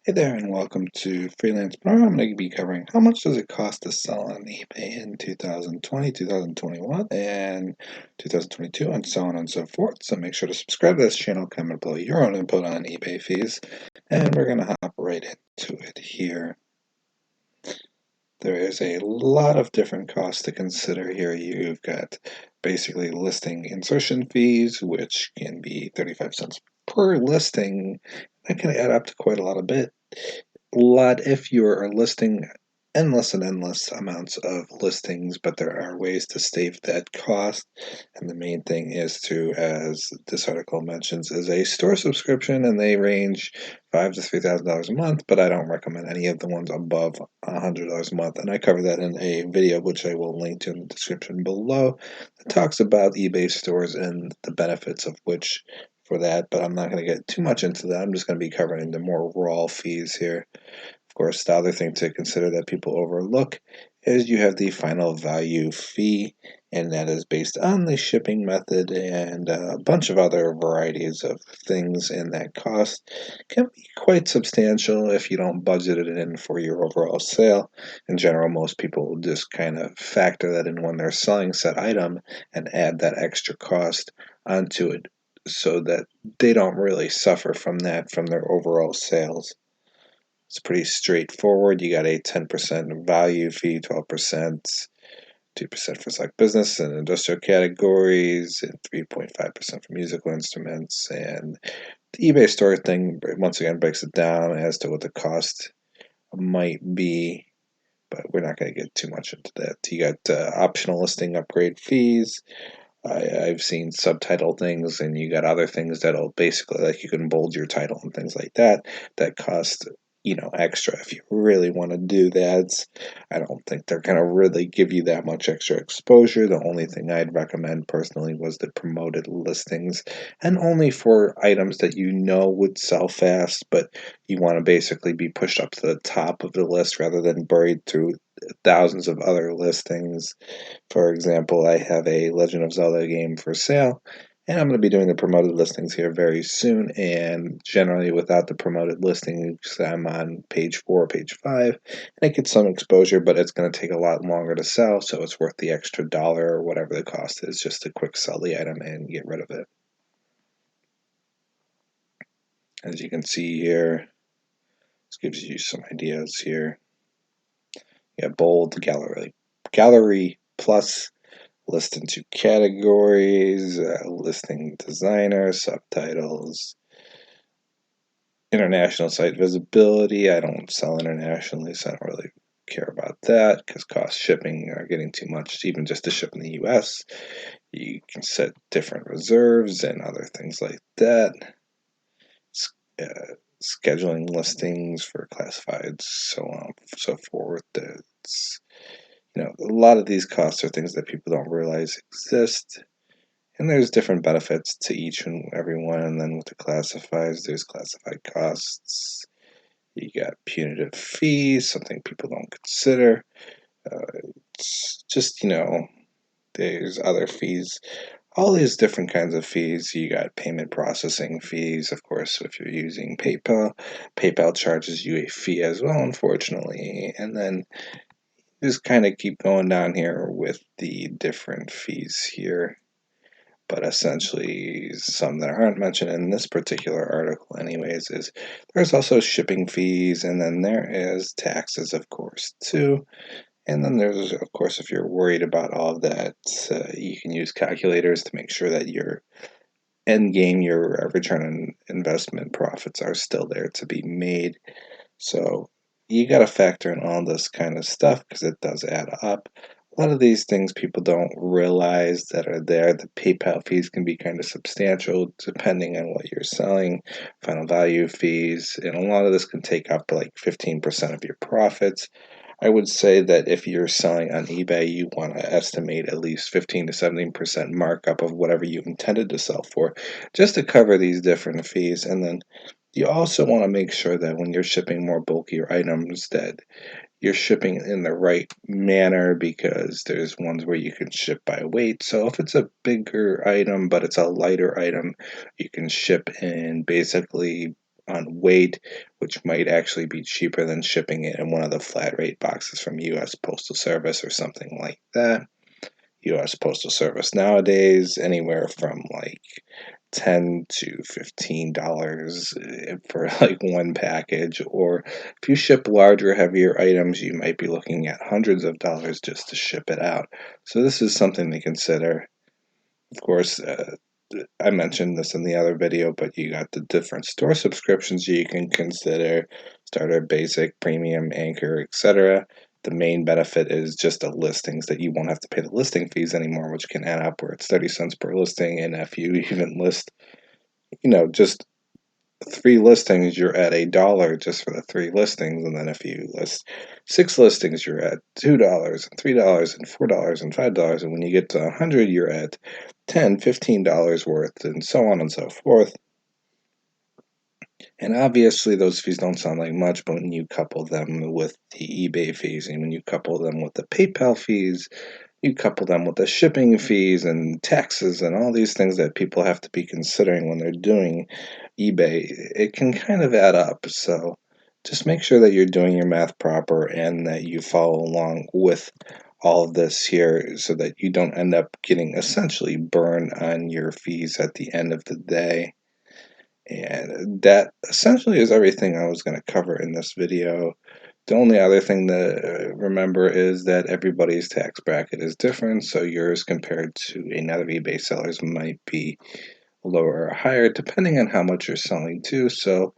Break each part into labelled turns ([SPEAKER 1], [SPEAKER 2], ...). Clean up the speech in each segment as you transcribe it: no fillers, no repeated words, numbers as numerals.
[SPEAKER 1] Hey there, and welcome to Freelance. I'm going to be covering how much does it cost to sell on eBay in 2020, 2021, and 2022, and so on and so forth. So make sure to subscribe to this channel, comment below your own input on eBay fees, and we're going to hop right into it here. There is a lot of different costs to consider here. You've got basically listing insertion fees, which can be 35 cents per listing. That can add up to quite a lot if you're listing endless and endless amounts of listings, but there are ways to save that cost. And the main thing is to, as this article mentions, is a store subscription, and they range $5,000 to $3,000 a month, but I don't recommend any of the ones above $100 a month. And I cover that in a video, which I will link to in the description below, that talks about eBay stores and the benefits of which for that, but I'm not going to get too much into that. I'm just going to be covering the more raw fees here. Of course, the other thing to consider that people overlook is you have the final value fee, and that is based on the shipping method and a bunch of other varieties of things, and that cost can be quite substantial if you don't budget it in for your overall sale. In general, most people will just kind of factor that in when they're selling said item and add that extra cost onto it so that they don't really suffer from that from their overall sales. It's pretty straightforward. You got a 10% value fee, 12%, 2% for select business and industrial categories, and 3.5% for musical instruments. And the eBay store thing, once again, breaks it down as to what the cost might be, but we're not going to get too much into that. You got optional listing upgrade fees. I've seen subtitle things, and you got other things that'll basically, like, you can bold your title and things like that, that cost, extra if you really want to do that. I don't think they're going to really give you that much extra exposure. The only thing I'd recommend personally was the promoted listings, and only for items that you know would sell fast, but you want to basically be pushed up to the top of the list rather than buried through thousands of other listings. For example, I have a Legend of Zelda game for sale, and I'm going to be doing the promoted listings here very soon. And generally, without the promoted listings, I'm on page 4, page 5, and it gets some exposure, but it's going to take a lot longer to sell, so it's worth the extra dollar or whatever the cost is just to quick sell the item and get rid of it. As you can see here, this gives you some ideas here. You have bold, gallery plus, list into categories, listing designer, subtitles, international site visibility. I don't sell internationally, so I don't really care about that because cost shipping are getting too much, even just to ship in the US. You can set different reserves and other things like that. Scheduling listings for classifieds, so on, so forth. It's, a lot of these costs are things that people don't realize exist. And there's different benefits to each and every one. And then with the classifieds, there's classified costs. You got punitive fees, something people don't consider. It's just, there's other fees. All these different kinds of fees. You got payment processing fees, of course, if you're using PayPal. PayPal charges you a fee as well, unfortunately. And then just kind of keep going down here with the different fees here. But essentially, some that aren't mentioned in this particular article anyways is there's also shipping fees, and then there is taxes, of course, too. And then there's, of course, if you're worried about all of that, you can use calculators to make sure that your end game, your return on investment profits are still there to be made. So you got to factor in all this kind of stuff because it does add up. A lot of these things people don't realize that are there. The PayPal fees can be kind of substantial depending on what you're selling, final value fees, and a lot of this can take up like 15% of your profits. I would say that if you're selling on eBay, you want to estimate at least 15 to 17% markup of whatever you intended to sell for, just to cover these different fees. And then you also want to make sure that when you're shipping more bulkier items that you're shipping in the right manner, because there's ones where you can ship by weight. So if it's a bigger item but it's a lighter item, you can ship in basically on weight, which might actually be cheaper than shipping it in one of the flat rate boxes from US Postal Service or something like that. US Postal Service nowadays, anywhere from like $10 to $15 for like one package. Or if you ship larger, heavier items, you might be looking at hundreds of dollars just to ship it out. So this is something to consider. Of course, I mentioned this in the other video, but you got the different store subscriptions you can consider: starter, basic, premium, anchor, etc. The main benefit is just the listings, that you won't have to pay the listing fees anymore, which can add up where it's 30 cents per listing. And if you even list, just 3 listings, you're at $1 just for the 3 listings. And then if you list 6 listings, you're at $2 and $3 and $4 and $5. And when you get to 100, you're at $10, $15 worth, and so on and so forth. And obviously, those fees don't sound like much, but when you couple them with the eBay fees, and when you couple them with the PayPal fees, you couple them with the shipping fees and taxes and all these things that people have to be considering when they're doing eBay, it can kind of add up. So just make sure that you're doing your math proper and that you follow along with all of this here so that you don't end up getting essentially burned on your fees at the end of the day. And that essentially is everything I was going to cover in this video. The only other thing to remember is that everybody's tax bracket is different, so yours compared to another eBay seller's might be lower or higher depending on how much you're selling to. So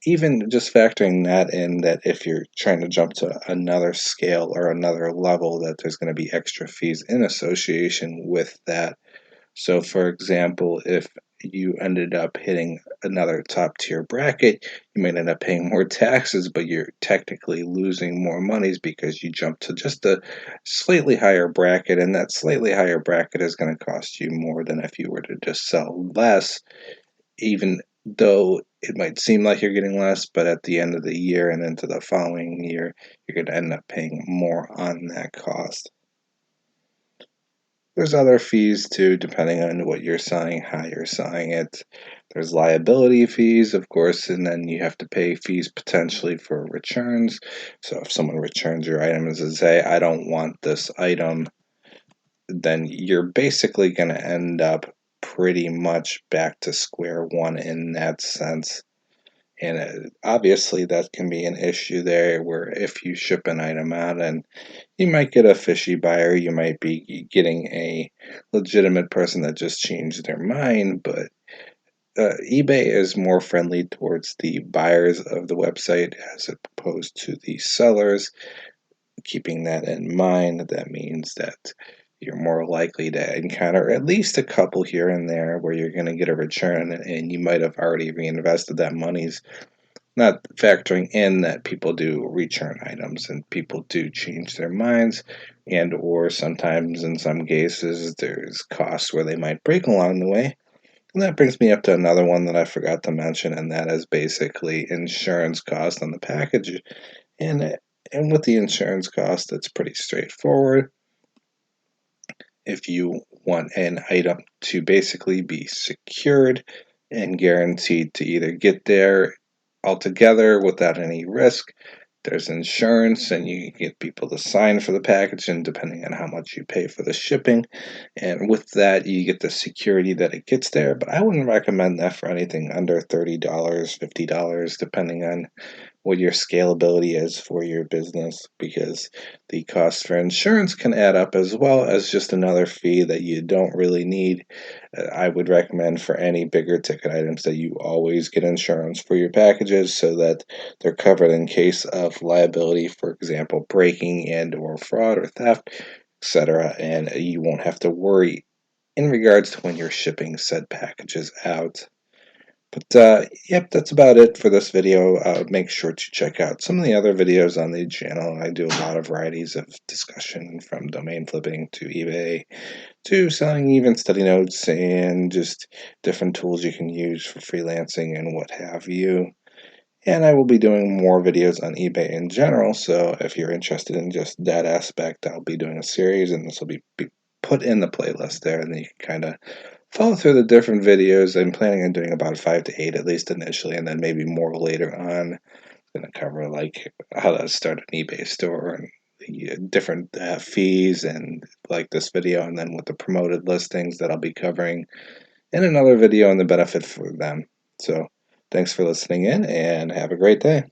[SPEAKER 1] even just factoring that in, that if you're trying to jump to another scale or another level, that there's going to be extra fees in association with that. So, for example, if you ended up hitting another top tier bracket, you might end up paying more taxes, but you're technically losing more monies because you jumped to just a slightly higher bracket, and that slightly higher bracket is going to cost you more than if you were to just sell less, even though it might seem like you're getting less, but at the end of the year and into the following year, you're going to end up paying more on that cost. There's other fees too, depending on what you're selling, how you're selling it. There's liability fees, of course, and then you have to pay fees potentially for returns. So if someone returns your item and says, "Hey, I don't want this item," then you're basically going to end up pretty much back to square one in that sense. And obviously, that can be an issue there, where if you ship an item out and you might get a fishy buyer, you might be getting a legitimate person that just changed their mind, but eBay is more friendly towards the buyers of the website as opposed to the sellers. Keeping that in mind, that means that you're more likely to encounter at least a couple here and there where you're going to get a return, and you might have already reinvested that money's, not factoring in that people do return items and people do change their minds, and or sometimes in some cases there's costs where they might break along the way. And that brings me up to another one that I forgot to mention, and that is basically insurance cost on the package. And with the insurance cost, it's pretty straightforward. If you want an item to basically be secured and guaranteed to either get there altogether without any risk, there's insurance, and you can get people to sign for the package, and depending on how much you pay for the shipping. And with that, you get the security that it gets there. But I wouldn't recommend that for anything under $30, $50, depending on what your scalability is for your business, because the cost for insurance can add up as well as just another fee that you don't really need. I would recommend for any bigger ticket items that you always get insurance for your packages so that they're covered in case of liability, for example, breaking and or fraud or theft, etc. And you won't have to worry in regards to when you're shipping said packages out. But yep, that's about it for this video. Make sure to check out some of the other videos on the channel. I do a lot of varieties of discussion, from domain flipping to eBay to selling even study notes and just different tools you can use for freelancing and what have you. And I will be doing more videos on eBay in general, so if you're interested in just that aspect, I'll be doing a series, and this will be put in the playlist there, and then you can kind of follow through the different videos. I'm planning on doing about 5 to 8 at least initially, and then maybe more later on. Gonna cover like how to start an eBay store and the different fees and like this video, and then with the promoted listings that I'll be covering in another video and the benefit for them. So thanks for listening in and have a great day.